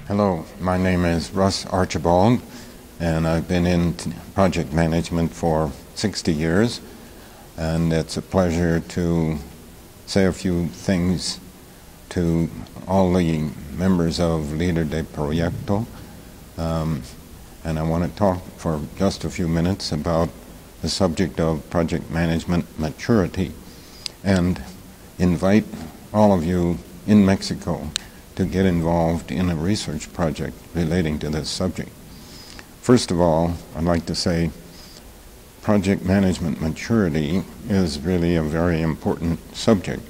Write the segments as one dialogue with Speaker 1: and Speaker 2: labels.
Speaker 1: Hello, my name is Russ Archibald, and I've been in project management for 60 years, and it's a pleasure to say a few things to all the members of Líder de Proyecto, and I want to talk for just a few minutes about the subject of project management maturity and invite all of you in Mexico to get involved in a research project relating to this subject. First of all, I'd like to say project management maturity is really a very important subject.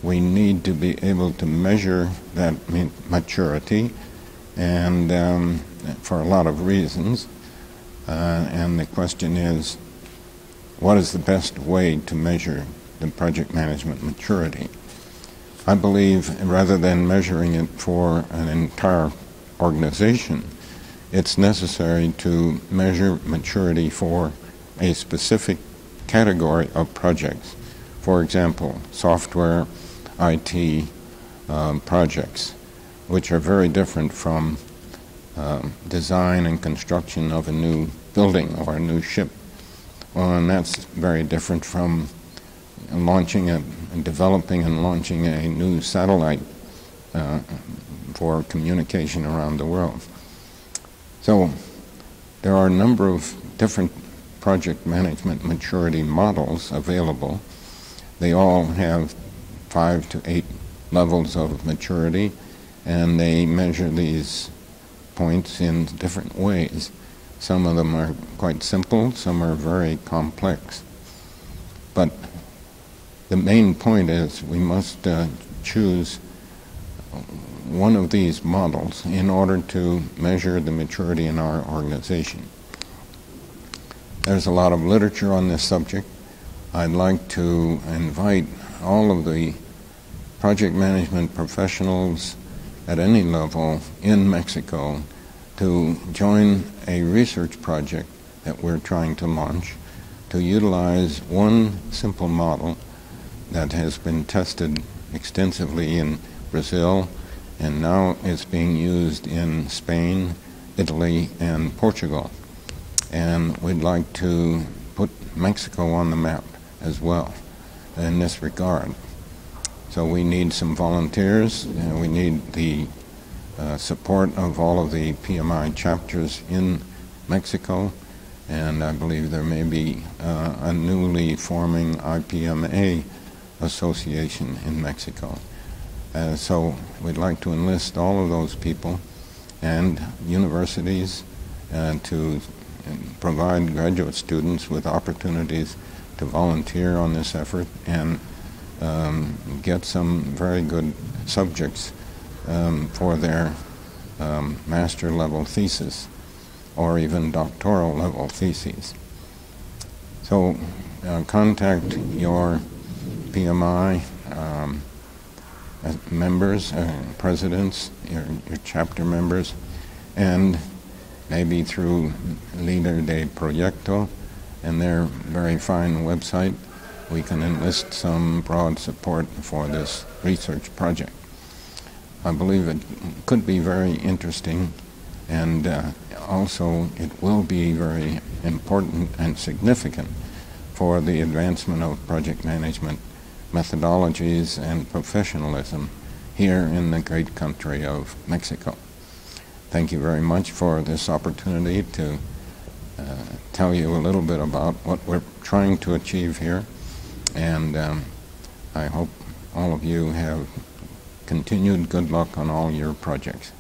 Speaker 1: We need to be able to measure that maturity, and for a lot of reasons. And the question is, what is the best way to measure the project management maturity? I believe rather than measuring it for an entire organization, it's necessary to measure maturity for a specific category of projects. For example, software, IT projects, which are very different from design and construction of a new building or a new ship. Well, and that's very different from developing and launching a new satellite for communication around the world. So there are a number of different project management maturity models available. They all have 5 to 8 levels of maturity, and they measure these points in different ways. Some of them are quite simple, some are very complex. But the main point is we must choose one of these models in order to measure the maturity in our organization. There's a lot of literature on this subject. I'd like to invite all of the project management professionals at any level in Mexico to join a research project that we're trying to launch to utilize one simple model that has been tested extensively in Brazil, and now it's being used in Spain, Italy, and Portugal. And we'd like to put Mexico on the map as well in this regard. So we need some volunteers, and we need the support of all of the PMI chapters in Mexico, and I believe there may be a newly forming IPMA association in Mexico. So we'd like to enlist all of those people and universities to provide graduate students with opportunities to volunteer on this effort and get some very good subjects for their master level thesis or even doctoral level theses. So contact your PMI members, presidents, your chapter members, and maybe through Líder de Proyecto and their very fine website, we can enlist some broad support for this research project. I believe it could be very interesting, and also it will be very important and significant for the advancement of project management methodologies and professionalism here in the great country of Mexico. Thank you very much for this opportunity to tell you a little bit about what we're trying to achieve here, and I hope all of you have continued good luck on all your projects.